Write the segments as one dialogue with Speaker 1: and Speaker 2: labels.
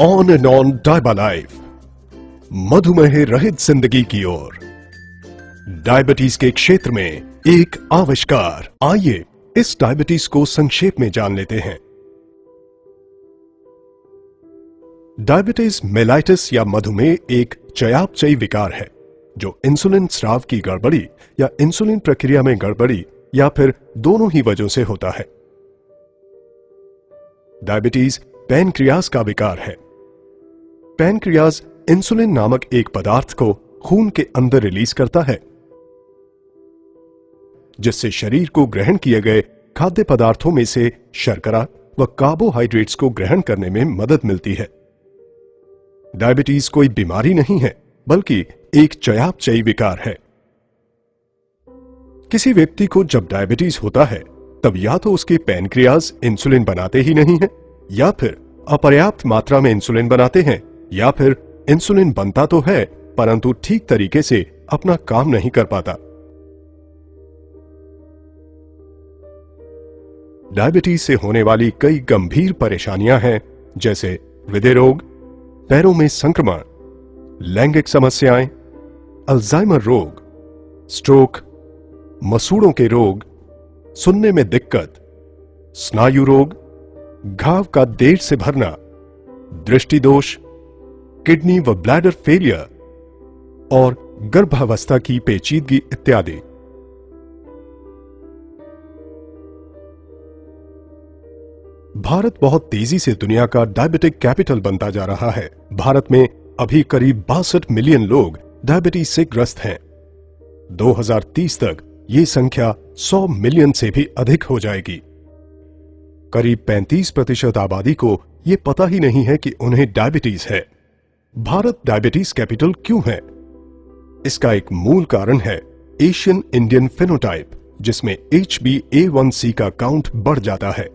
Speaker 1: On and on डायबा life, मधुमेह रहित जिंदगी की ओर। डायबिटीज के क्षेत्र में एक आविष्कार। आइए इस डायबिटीज को संक्षेप में जान लेते हैं। डायबिटीज मेलाइटिस या मधुमेह एक चयापचयी विकार है जो इंसुलिन स्राव की गड़बड़ी या इंसुलिन प्रक्रिया में गड़बड़ी या फिर दोनों ही वजहों से होता है। डायबिटीज पैनक्रियाज का विकार है। पैनक्रियाज इंसुलिन नामक एक पदार्थ को खून के अंदर रिलीज करता है, जिससे शरीर को ग्रहण किए गए खाद्य पदार्थों में से शर्करा व कार्बोहाइड्रेट्स को ग्रहण करने में मदद मिलती है। डायबिटीज कोई बीमारी नहीं है, बल्कि एक चयापचयी विकार है। किसी व्यक्ति को जब डायबिटीज होता है, तब या तो उसके पैनक्रियाज इंसुलिन बनाते ही नहीं है, या फिर अपर्याप्त मात्रा में इंसुलिन बनाते हैं, या फिर इंसुलिन बनता तो है परंतु ठीक तरीके से अपना काम नहीं कर पाता। डायबिटीज से होने वाली कई गंभीर परेशानियां हैं, जैसे हृदय रोग, पैरों में संक्रमण, लैंगिक समस्याएं, अल्जाइमर रोग, स्ट्रोक, मसूड़ों के रोग, सुनने में दिक्कत, स्नायु रोग, घाव का देर से भरना, दृष्टि दोष, किडनी व ब्लैडर फेलियर और गर्भावस्था की पेचीदगी इत्यादि। भारत बहुत तेजी से दुनिया का डायबिटिक कैपिटल बनता जा रहा है। भारत में अभी करीब 62 मिलियन लोग डायबिटीज से ग्रस्त हैं। 2030 तक ये संख्या 100 मिलियन से भी अधिक हो जाएगी। करीब 35% आबादी को ये पता ही नहीं है कि उन्हें डायबिटीज है। भारत डायबिटीज कैपिटल क्यों है? इसका एक मूल कारण है एशियन इंडियन फेनोटाइप, जिसमें HbA1c का काउंट बढ़ जाता है।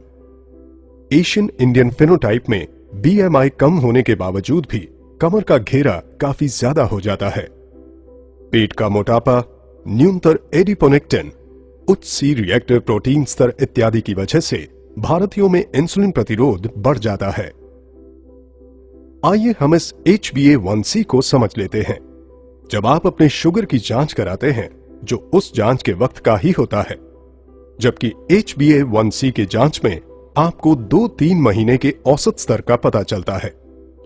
Speaker 1: एशियन इंडियन फेनोटाइप में BMI कम होने के बावजूद भी कमर का घेरा काफी ज्यादा हो जाता है। पेट का मोटापा, न्यूनतर एडिपोनेक्टिन, उच्च C रिएक्टर प्रोटीन स्तर इत्यादि की वजह से भारतीयों में इंसुलिन प्रतिरोध बढ़ जाता है। आइए हम इस HbA1c को समझ लेते हैं। जब आप अपने शुगर की जांच कराते हैं, जो उस जांच के वक्त का ही होता है, जबकि HbA1c के जांच में आपको 2-3 महीने के औसत स्तर का पता चलता है।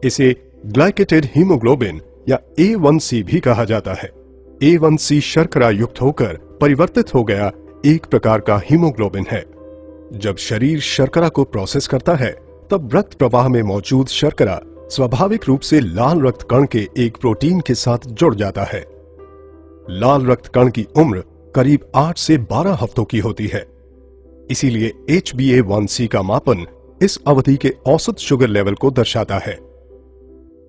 Speaker 1: इसे ग्लाइकेटेड हीमोग्लोबिन या A1c भी कहा जाता है। A1c शर्करा युक्त होकर परिवर्तित हो गया एक प्रकार का हीमोग्लोबिन है। जब शरीर शर्करा को प्रोसेस करता है, तब रक्त प्रवाह में मौजूद शर्करा स्वाभाविक रूप से लाल रक्त कण के एक प्रोटीन के साथ जुड़ जाता है। लाल रक्त कण की उम्र करीब 8 से 12 हफ्तों की होती है। इसीलिए HbA1c का मापन इस अवधि के औसत शुगर लेवल को दर्शाता है।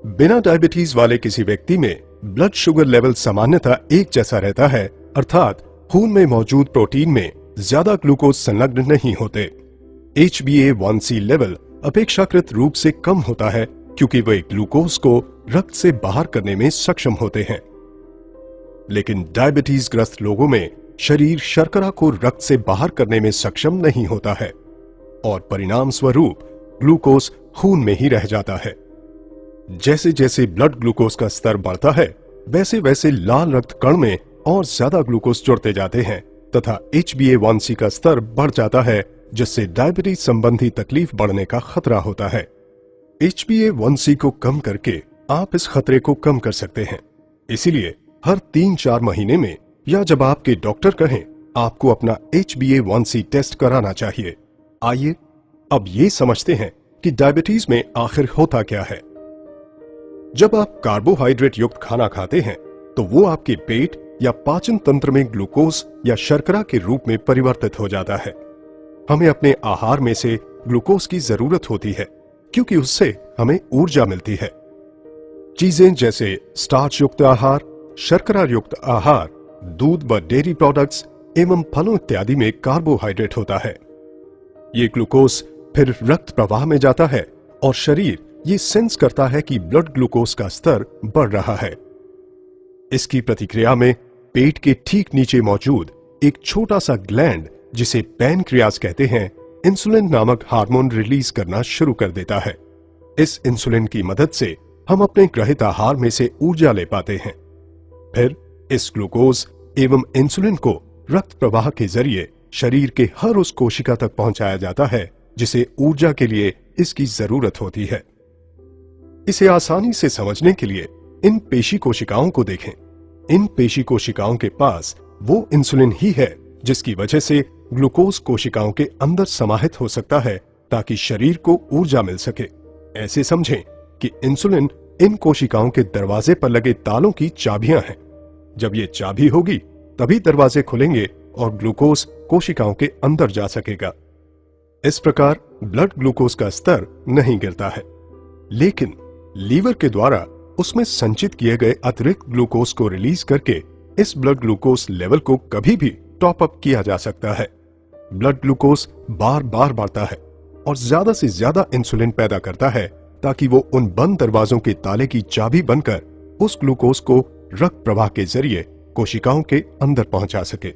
Speaker 1: बिना डायबिटीज वाले किसी व्यक्ति में ब्लड शुगर लेवल सामान्यतः एक जैसा रहता है, अर्थात खून में मौजूद प्रोटीन में ज्यादा ग्लूकोज संलग्न नहीं होते। HbA1c लेवल अपेक्षाकृत रूप से कम होता है, क्योंकि वे ग्लूकोज को रक्त से बाहर करने में सक्षम होते हैं। लेकिन डायबिटीज ग्रस्त लोगों में शरीर शर्करा को रक्त से बाहर करने में सक्षम नहीं होता है और परिणाम स्वरूप ग्लूकोज खून में ही रह जाता है। जैसे जैसे ब्लड ग्लूकोज का स्तर बढ़ता है, वैसे वैसे लाल रक्त कण में और ज्यादा ग्लूकोज जुड़ते जाते हैं तथा HbA1c का स्तर बढ़ जाता है, जिससे डायबिटीज संबंधी तकलीफ बढ़ने का खतरा होता है। HbA1c को कम करके आप इस खतरे को कम कर सकते हैं। इसीलिए हर 3-4 महीने में या जब आपके डॉक्टर कहें, आपको अपना HbA1c टेस्ट कराना चाहिए। आइए अब ये समझते हैं कि डायबिटीज में आखिर होता क्या है। जब आप कार्बोहाइड्रेट युक्त खाना खाते हैं, तो वो आपके पेट या पाचन तंत्र में ग्लूकोज या शर्करा के रूप में परिवर्तित हो जाता है। हमें अपने आहार में से ग्लूकोज की जरूरत होती है, क्योंकि उससे हमें ऊर्जा मिलती है। चीजें जैसे स्टार्च युक्त आहार, शर्करा युक्त आहार, दूध व डेयरी प्रोडक्ट्स एवं फलों इत्यादि में कार्बोहाइड्रेट होता है। ये ग्लूकोज फिर रक्त प्रवाह में जाता है और शरीर ये सेंस करता है कि ब्लड ग्लूकोज का स्तर बढ़ रहा है। इसकी प्रतिक्रिया में पेट के ठीक नीचे मौजूद एक छोटा सा ग्लैंड, जिसे पैनक्रियाज कहते हैं, इंसुलिन नामक हार्मोन रिलीज करना शुरू कर देता है। इस इंसुलिन की मदद से हम अपने ग्रहित आहार में से ऊर्जा ले पाते हैं। फिर इस ग्लूकोज एवं इंसुलिन को रक्त प्रवाह के जरिए शरीर के हर उस कोशिका तक पहुंचाया जाता है जिसे ऊर्जा के लिए इसकी जरूरत होती है। इसे आसानी से समझने के लिए इन पेशी कोशिकाओं को देखें। इन पेशी कोशिकाओं के पास वो इंसुलिन ही है जिसकी वजह से ग्लूकोज कोशिकाओं के अंदर समाहित हो सकता है ताकि शरीर को ऊर्जा मिल सके। ऐसे समझें कि इंसुलिन इन कोशिकाओं के दरवाजे पर लगे तालों की चाबियां हैं। जब ये चाबी होगी तभी दरवाजे खुलेंगे और ग्लूकोज कोशिकाओं के अंदर जा सकेगा। इस प्रकार ब्लड ग्लूकोज का स्तर नहीं गिरता है, लेकिन लीवर के द्वारा उसमें संचित किए गए अतिरिक्त ग्लूकोज को रिलीज करके इस ब्लड ग्लूकोज लेवल को कभी भी टॉप अप किया जा सकता है। ब्लड ग्लूकोज बार बार बढ़ता है और ज्यादा से ज्यादा इंसुलिन पैदा करता है ताकि वो उन बंद दरवाजों के ताले की चाबी बनकर उस ग्लूकोज को रक्त प्रवाह के जरिए कोशिकाओं के अंदर पहुंचा सके।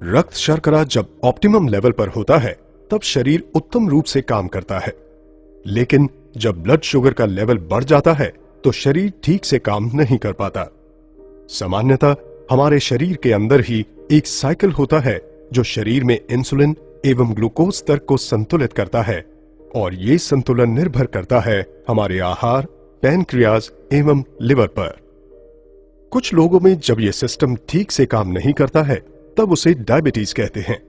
Speaker 1: रक्त शर्करा जब ऑप्टिमम लेवल पर होता है तब शरीर उत्तम रूप से काम करता है, लेकिन जब ब्लड शुगर का लेवल बढ़ जाता है तो शरीर ठीक से काम नहीं कर पाता। सामान्यतः हमारे शरीर के अंदर ही एक साइकिल होता है जो शरीर में इंसुलिन एवं ग्लूकोज स्तर को संतुलित करता है, और ये संतुलन निर्भर करता है हमारे आहार, पैनक्रियाज एवं लिवर पर। कुछ लोगों में जब यह सिस्टम ठीक से काम नहीं करता है तब उसे डायबिटीज कहते हैं।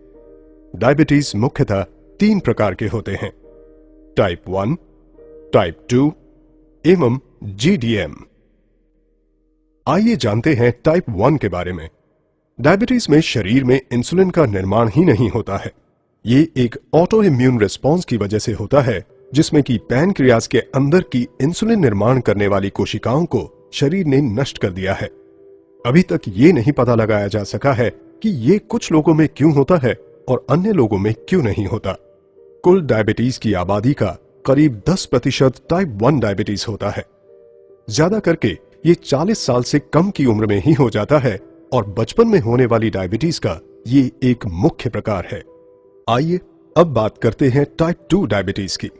Speaker 1: डायबिटीज मुख्यतः 3 प्रकार के होते हैं, टाइप 1, टाइप 2 एवं GDM। आइए जानते हैं टाइप 1 के बारे में। डायबिटीज में शरीर में इंसुलिन का निर्माण ही नहीं होता है। ये एक ऑटो इम्यून रिस्पॉन्स की वजह से होता है जिसमें कि पैनक्रियाज के अंदर की इंसुलिन निर्माण करने वाली कोशिकाओं को शरीर ने नष्ट कर दिया है। अभी तक ये नहीं पता लगाया जा सका है कि ये कुछ लोगों में क्यों होता है और अन्य लोगों में क्यों नहीं होता। कुल डायबिटीज की आबादी का करीब 10% टाइप 1 डायबिटीज होता है। ज्यादा करके ये 40 साल से कम की उम्र में ही हो जाता है और बचपन में होने वाली डायबिटीज का ये एक मुख्य प्रकार है। आइए अब बात करते हैं टाइप 2 डायबिटीज की।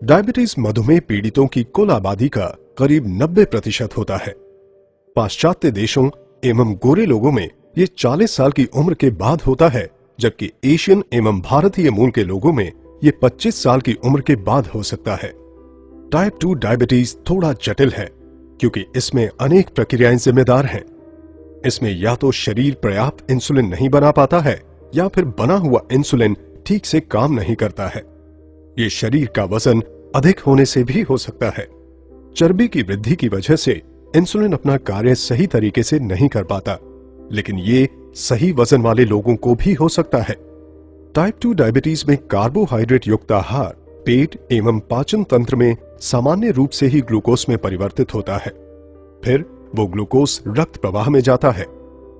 Speaker 1: डायबिटीज मधुमेह पीड़ितों की कुल आबादी का करीब 90% होता है। पाश्चात्य देशों एवं गोरे लोगों में ये 40 साल की उम्र के बाद होता है, जबकि एशियन एवं भारतीय मूल के लोगों में ये 25 साल की उम्र के बाद हो सकता है। टाइप 2 डायबिटीज थोड़ा जटिल है क्योंकि इसमें अनेक प्रक्रियाएं जिम्मेदार हैं। इसमें या तो शरीर पर्याप्त इंसुलिन नहीं बना पाता है या फिर बना हुआ इंसुलिन ठीक से काम नहीं करता है। ये शरीर का वजन अधिक होने से भी हो सकता है। चर्बी की वृद्धि की वजह से इंसुलिन अपना कार्य सही तरीके से नहीं कर पाता, लेकिन ये सही वजन वाले लोगों को भी हो सकता है। टाइप 2 डायबिटीज में कार्बोहाइड्रेट युक्त आहार पेट एवं पाचन तंत्र में सामान्य रूप से ही ग्लूकोज में परिवर्तित होता है। फिर वो ग्लूकोज रक्त प्रवाह में जाता है।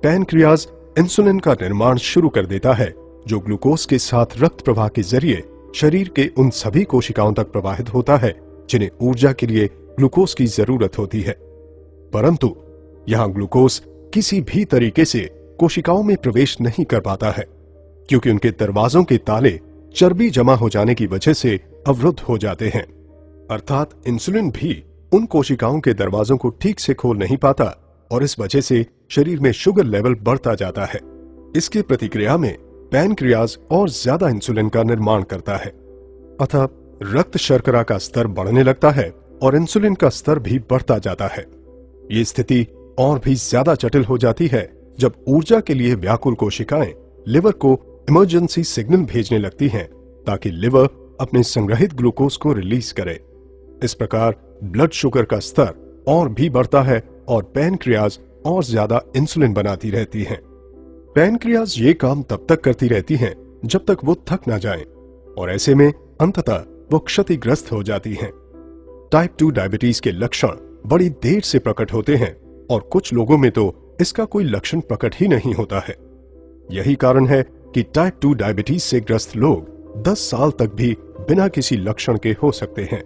Speaker 1: पैनक्रियाज इंसुलिन का निर्माण शुरू कर देता है जो ग्लूकोज के साथ रक्त प्रवाह के जरिए शरीर के उन सभी कोशिकाओं तक प्रवाहित होता है जिन्हें ऊर्जा के लिए ग्लूकोज की जरूरत होती है। परंतु यहां ग्लूकोज किसी भी तरीके से कोशिकाओं में प्रवेश नहीं कर पाता है क्योंकि उनके दरवाजों के ताले चर्बी जमा हो जाने की वजह से अवरुद्ध हो जाते हैं। अर्थात इंसुलिन भी उन कोशिकाओं के दरवाजों को ठीक से खोल नहीं पाता और इस वजह से शरीर में शुगर लेवल बढ़ता जाता है। इसकी प्रतिक्रिया में पैनक्रियाज और ज्यादा इंसुलिन का निर्माण करता है, अतः रक्त शर्करा का स्तर बढ़ने लगता है और इंसुलिन का स्तर भी बढ़ता जाता है। ये स्थिति और भी ज्यादा जटिल हो जाती है जब ऊर्जा के लिए व्याकुल कोशिकाएं लिवर को इमरजेंसी सिग्नल भेजने लगती हैं ताकि लिवर अपने संग्रहित ग्लूकोज को रिलीज करे। इस प्रकार ब्लड शुगर का स्तर और भी बढ़ता है और पैनक्रियाज और ज्यादा इंसुलिन बनाती रहती हैं। पैनक्रियाज ये काम तब तक करती रहती हैं जब तक वो थक ना जाएं, और ऐसे में अंततः वो क्षतिग्रस्त हो जाती हैं। टाइप 2 डायबिटीज के लक्षण बड़ी देर से प्रकट होते हैं और कुछ लोगों में तो इसका कोई लक्षण प्रकट ही नहीं होता है। यही कारण है कि टाइप 2 डायबिटीज से ग्रस्त लोग 10 साल तक भी बिना किसी लक्षण के हो सकते हैं।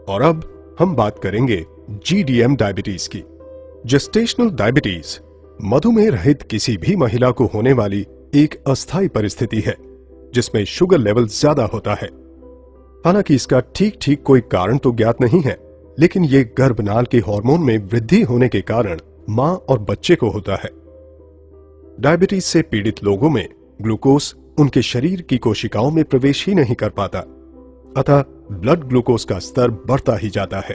Speaker 1: और अब हम बात करेंगे GDM डायबिटीज की। जेस्टेशनल डायबिटीज मधुमेह रहित किसी भी महिला को होने वाली एक अस्थायी परिस्थिति है। जिसमें शुगर लेवल ज्यादा होता है। हालांकि इसका ठीक ठीक कोई कारण तो ज्ञात नहीं है, लेकिन ये गर्भनाल के हार्मोन में वृद्धि होने के कारण मां और बच्चे को होता है। डायबिटीज से पीड़ित लोगों में ग्लूकोज उनके शरीर की कोशिकाओं में प्रवेश ही नहीं कर पाता, अतः ब्लड ग्लूकोज का स्तर बढ़ता ही जाता है।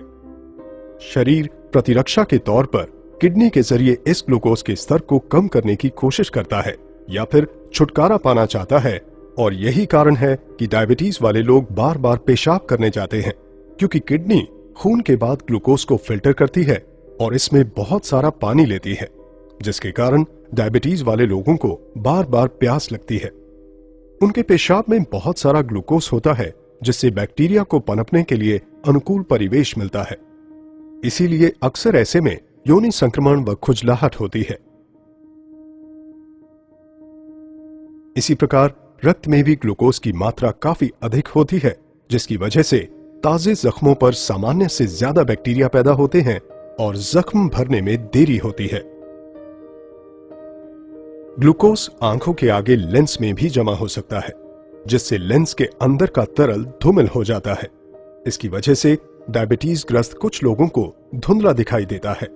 Speaker 1: शरीर प्रतिरक्षा के तौर पर किडनी के जरिए इस ग्लूकोज के स्तर को कम करने की कोशिश करता है या फिर छुटकारा पाना चाहता है, और यही कारण है कि डायबिटीज वाले लोग बार बार पेशाब करने जाते हैं, क्योंकि किडनी खून के बाद ग्लूकोज को फिल्टर करती है और इसमें बहुत सारा पानी लेती है, जिसके कारण डायबिटीज वाले लोगों को बार बार प्यास लगती है। उनके पेशाब में बहुत सारा ग्लूकोज होता है, जिससे बैक्टीरिया को पनपने के लिए अनुकूल परिवेश मिलता है। इसीलिए अक्सर ऐसे में योनि संक्रमण व खुजलाहट होती है। इसी प्रकार रक्त में भी ग्लूकोज की मात्रा काफी अधिक होती है, जिसकी वजह से ताजे जख्मों पर सामान्य से ज्यादा बैक्टीरिया पैदा होते हैं और जख्म भरने में देरी होती है। ग्लूकोज आंखों के आगे लेंस में भी जमा हो सकता है, जिससे लेंस के अंदर का तरल धूमिल हो जाता है। इसकी वजह से डायबिटीज ग्रस्त कुछ लोगों को धुंधला दिखाई देता है,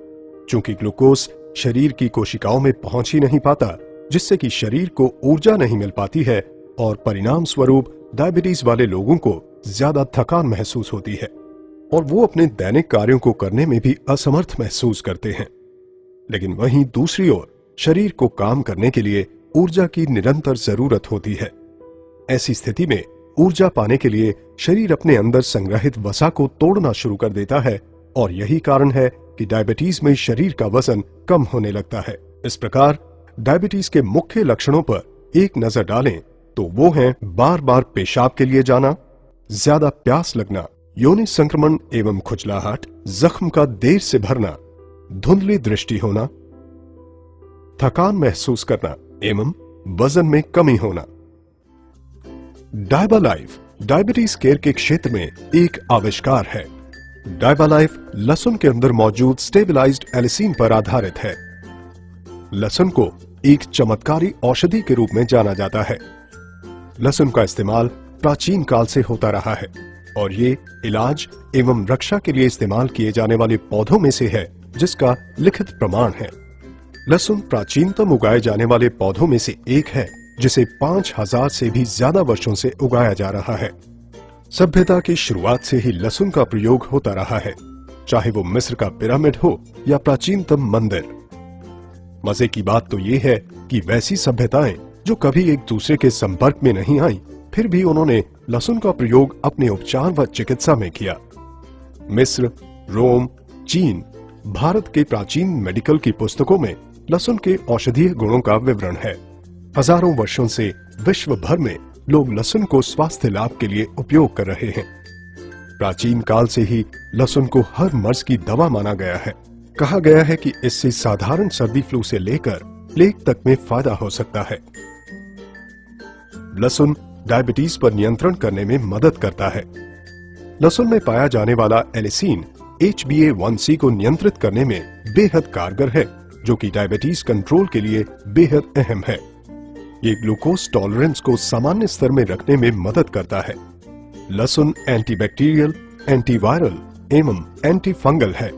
Speaker 1: क्योंकि ग्लूकोज शरीर की कोशिकाओं में पहुंच ही नहीं पाता, जिससे कि शरीर को ऊर्जा नहीं मिल पाती है और परिणाम स्वरूप डायबिटीज वाले लोगों को ज्यादा थकान महसूस होती है और वो अपने दैनिक कार्यों को करने में भी असमर्थ महसूस करते हैं। लेकिन वहीं दूसरी ओर शरीर को काम करने के लिए ऊर्जा की निरंतर जरूरत होती है। ऐसी स्थिति में ऊर्जा पाने के लिए शरीर अपने अंदर संग्रहित वसा को तोड़ना शुरू कर देता है, और यही कारण है कि डायबिटीज में शरीर का वजन कम होने लगता है। इस प्रकार डायबिटीज के मुख्य लक्षणों पर एक नजर डालें तो वो हैं बार बार पेशाब के लिए जाना, ज्यादा प्यास लगना, योनि संक्रमण एवं खुजलाहट, जख्म का देर से भरना, धुंधली दृष्टि होना, थकान महसूस करना एवं वजन में कमी होना। डायबालाइफ डायबिटीज केयर के क्षेत्र में एक आविष्कार है। डायबालाइफ लहसुन के अंदर मौजूद स्टेबलाइज्ड एलिसिन पर आधारित है। लहसुन को एक चमत्कारी औषधि के रूप में जाना जाता है। लहसुन का इस्तेमाल प्राचीन काल से होता रहा है और ये इलाज एवं रक्षा के लिए इस्तेमाल किए जाने वाले पौधों में से है, जिसका लिखित प्रमाण है। लहसुन प्राचीनतम उगाए जाने वाले पौधों में से एक है, जिसे 5000 से भी ज्यादा वर्षों से उगाया जा रहा है। सभ्यता की शुरुआत से ही लहसुन का प्रयोग होता रहा है, चाहे वो मिस्र का पिरामिड हो या प्राचीनतम मंदिर। मजे की बात तो ये है कि वैसी सभ्यताएं जो कभी एक दूसरे के संपर्क में नहीं आई, फिर भी उन्होंने लहसुन का प्रयोग अपने उपचार व चिकित्सा में किया। मिस्र, रोम, चीन, भारत के प्राचीन मेडिकल की पुस्तकों में लहसुन के औषधीय गुणों का विवरण है। हजारों वर्षों से विश्व भर में लोग लहसुन को स्वास्थ्य लाभ के लिए उपयोग कर रहे हैं। प्राचीन काल से ही लहसुन को हर मर्ज की दवा माना गया है। कहा गया है कि इससे साधारण सर्दी फ्लू से लेकर प्लेग तक में फायदा हो सकता है। लहसुन डायबिटीज पर नियंत्रण करने में मदद करता है। लहसुन में पाया जाने वाला एलिसिन HbA1c को नियंत्रित करने में बेहद कारगर है, जो कि डायबिटीज कंट्रोल के लिए बेहद अहम है। ये ग्लूकोज टॉलरेंस को सामान्य स्तर में रखने में मदद करता है। लहसुन एंटीबैक्टीरियल, एंटीवायरल एवं एंटी फंगल है।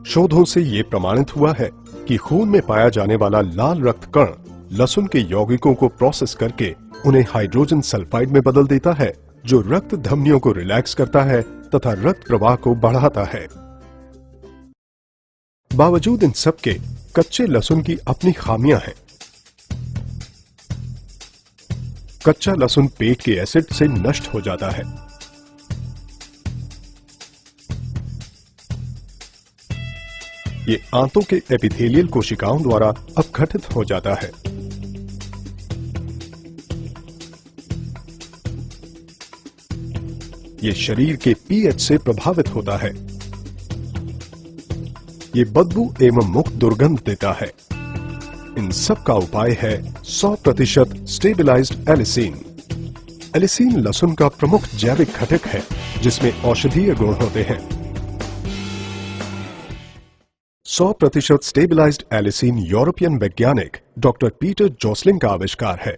Speaker 1: शोधों से ये प्रमाणित हुआ है कि खून में पाया जाने वाला लाल रक्त कण लहसुन के यौगिकों को प्रोसेस करके उन्हें हाइड्रोजन सल्फाइड में बदल देता है, जो रक्त धमनियों को रिलैक्स करता है तथा रक्त प्रवाह को बढ़ाता है। बावजूद इन सब के कच्चे लहसुन की अपनी खामियां हैं। कच्चा लहसुन पेट के एसिड से नष्ट हो जाता है। ये आंतों के एपिथेलियल कोशिकाओं द्वारा अपघटित हो जाता है। ये शरीर के पीएच से प्रभावित होता है। ये बदबू एवं मुख दुर्गंध देता है। इन सब का उपाय है 100% स्टेबलाइज्ड एलिसिन। एलिसिन लहसुन का प्रमुख जैविक घटक है, जिसमें औषधीय गुण होते हैं। 100% स्टेबलाइज्ड एलिसिन यूरोपियन वैज्ञानिक डॉक्टर पीटर जोसलिंग का आविष्कार है।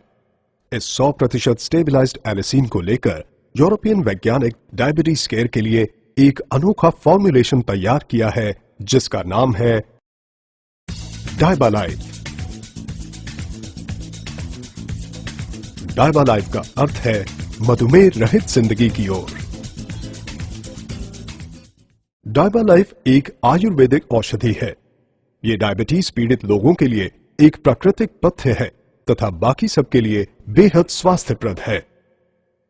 Speaker 1: इस 100% स्टेबलाइज्ड एलिसिन को लेकर यूरोपियन वैज्ञानिक डायबिटीज केयर के लिए एक अनोखा फॉर्मुलेशन तैयार किया है जिसका नाम है डायबालाइफ। डायबालाइफ का अर्थ है मधुमेह रहित जिंदगी की ओर। डायबालाइफ एक आयुर्वेदिक औषधि है। ये डायबिटीज पीड़ित लोगों के लिए एक प्राकृतिक पथ्य है तथा बाकी सबके लिए बेहद स्वास्थ्यप्रद है।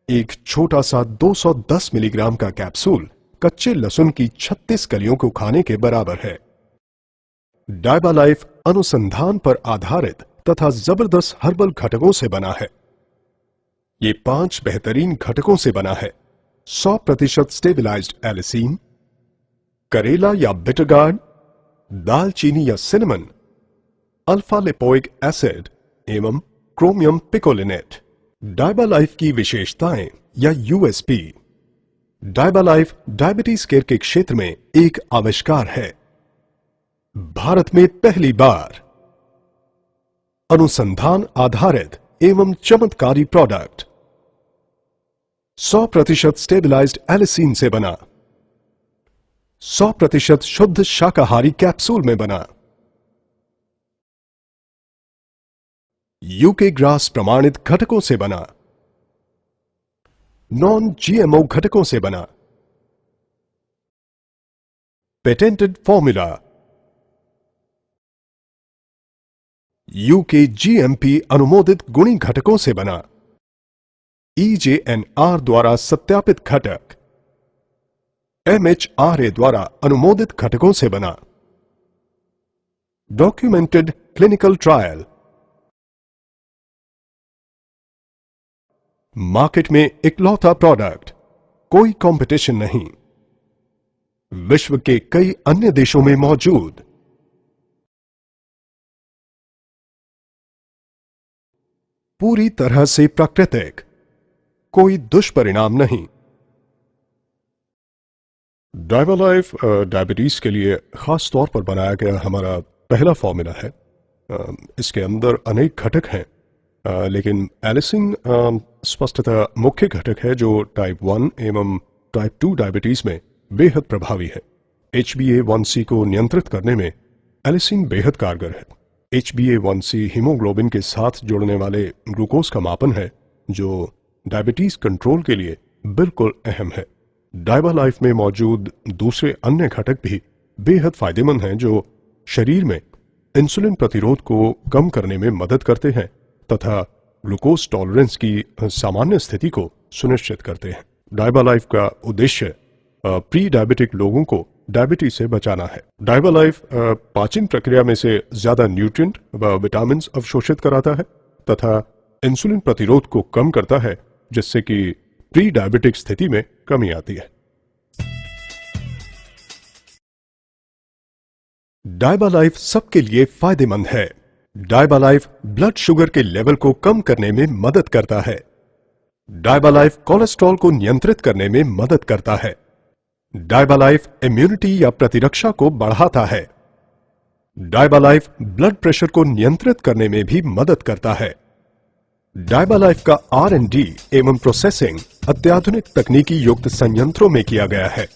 Speaker 1: एक छोटा सा 210 मिलीग्राम का कैप्सूल कच्चे लहसुन की 36 कलियों को खाने के बराबर है। डायबालाइफ अनुसंधान पर आधारित तथा जबरदस्त हर्बल घटकों से बना है। ये 5 बेहतरीन घटकों से बना है। 100% स्टेबलाइज्ड एलिसिन, करेला या बिटरगार्ड, दालचीनी या सिनेमन, अल्फा लिपोइक एसिड एवं क्रोमियम पिकोलिनेट। डायबालाइफ की विशेषताएं या यूएसपी। डायबालाइफ डायबिटीज केयर के क्षेत्र में एक आविष्कार है। भारत में पहली बार अनुसंधान आधारित एवं चमत्कारी प्रोडक्ट 100% स्टेबलाइज्ड एलिसिन से बना, 100% शुद्ध शाकाहारी कैप्सूल में बना, यूके ग्रास प्रमाणित घटकों से बना, नॉन जीएमओ घटकों से बना, पेटेंटेड फॉर्मूला, यूके जीएमपी अनुमोदित गुणी घटकों से बना, EJNR द्वारा सत्यापित घटक, MHRA द्वारा अनुमोदित घटकों से बना, डॉक्यूमेंटेड क्लिनिकल ट्रायल। मार्केट में इकलौता प्रोडक्ट, कोई कंपटीशन नहीं। विश्व के कई अन्य देशों में मौजूद। पूरी तरह से प्राकृतिक, कोई दुष्परिणाम नहीं। डायबालाइफ डायबिटीज के लिए खास तौर पर बनाया गया हमारा पहला फॉर्मूला है। इसके अंदर अनेक घटक हैं, लेकिन एलिसिन स्पष्टतः मुख्य घटक है जो टाइप 1 एवं टाइप 2 डायबिटीज में बेहद प्रभावी है। HbA1c को नियंत्रित करने में एलिसिन बेहद कारगर है। HbA1c हीमोग्लोबिन के साथ जोड़ने वाले ग्लूकोज का मापन है जो डायबिटीज कंट्रोल के लिए बिल्कुल अहम है। डायबालाइफ में मौजूद दूसरे अन्य घटक भी बेहद फायदेमंद हैं जो शरीर में इंसुलिन प्रतिरोध को कम करने में मदद करते हैं तथा ग्लूकोज टॉलरेंस की सामान्य स्थिति को सुनिश्चित करते हैं। डायबालाइफ का उद्देश्य प्री डायबिटिक लोगों को डायबिटीज से बचाना है। डायबालाइफ पाचन प्रक्रिया में से ज्यादा न्यूट्रिएंट व विटामिन अवशोषित कराता है तथा इंसुलिन प्रतिरोध को कम करता है जिससे कि प्री डायबिटिक स्थिति में कमी आती है। डायबालाइफ सबके लिए फायदेमंद है। डायबालाइफ ब्लड शुगर के लेवल को कम करने में मदद करता है। डायबालाइफ कोलेस्ट्रॉल को नियंत्रित करने में मदद करता है। डायबालाइफ इम्यूनिटी या प्रतिरक्षा को बढ़ाता है। डायबालाइफ ब्लड प्रेशर को नियंत्रित करने में भी मदद करता है। डायबालाइफ का R&D एवं प्रोसेसिंग अत्याधुनिक तकनीकी युक्त संयंत्रों में किया गया है।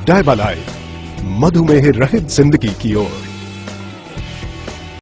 Speaker 1: डायबालाइफ, मधुमेह रहित जिंदगी की ओर।